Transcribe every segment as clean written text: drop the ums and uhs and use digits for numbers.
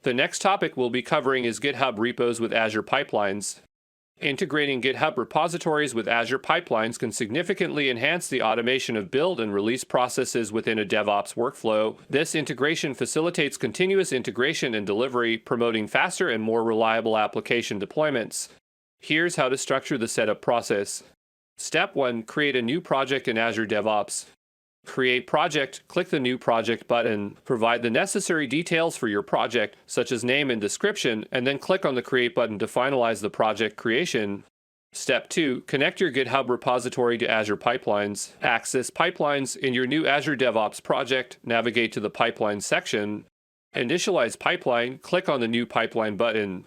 The next topic we'll be covering is GitHub repos with Azure Pipelines. Integrating GitHub repositories with Azure Pipelines can significantly enhance the automation of build and release processes within a DevOps workflow. This integration facilitates continuous integration and delivery, promoting faster and more reliable application deployments. Here's how to structure the setup process. Step 1. Create a new project in Azure DevOps. Create project, click the New Project button, provide the necessary details for your project, such as name and description, and then click on the Create button to finalize the project creation. Step 2. Connect your GitHub repository to Azure Pipelines. Access Pipelines in your new Azure DevOps project, navigate to the Pipelines section. Initialize pipeline, click on the New Pipeline button.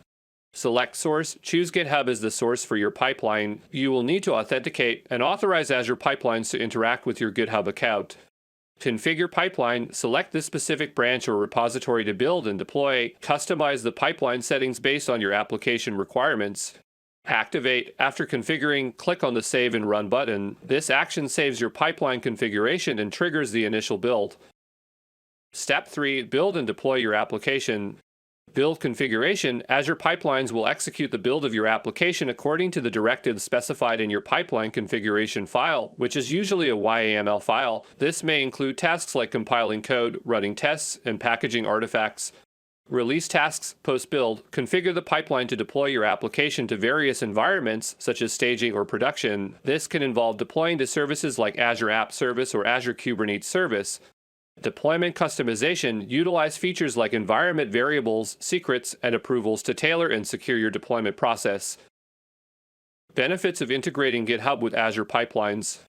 Select source, choose GitHub as the source for your pipeline. You will need to authenticate and authorize Azure Pipelines to interact with your GitHub account. Configure pipeline, select the specific branch or repository to build and deploy. Customize the pipeline settings based on your application requirements. Activate. After configuring, click on the Save and Run button. This action saves your pipeline configuration and triggers the initial build. Step 3. Build and deploy your application. Build configuration. Azure Pipelines will execute the build of your application according to the directives specified in your pipeline configuration file, which is usually a YAML file. This may include tasks like compiling code, running tests, and packaging artifacts. Release tasks post-build. Configure the pipeline to deploy your application to various environments, such as staging or production. This can involve deploying to services like Azure App Service or Azure Kubernetes Service. Deployment customization. Utilize features like environment variables, secrets, and approvals to tailor and secure your deployment process. Benefits of integrating GitHub with Azure Pipelines.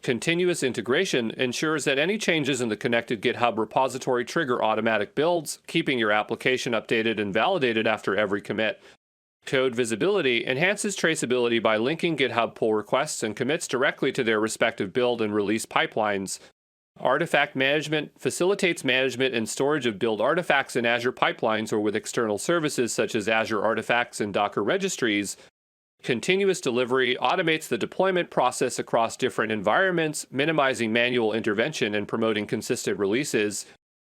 Continuous integration ensures that any changes in the connected GitHub repository trigger automatic builds, keeping your application updated and validated after every commit. Code visibility enhances traceability by linking GitHub pull requests and commits directly to their respective build and release pipelines. Artifact management facilitates management and storage of build artifacts in Azure Pipelines or with external services such as Azure Artifacts and Docker registries. Continuous delivery automates the deployment process across different environments, minimizing manual intervention and promoting consistent releases.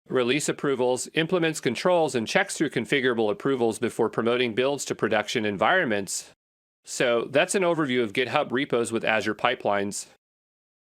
Release approvals implements controls and checks through configurable approvals before promoting builds to production environments. So that's an overview of GitHub repos with Azure Pipelines.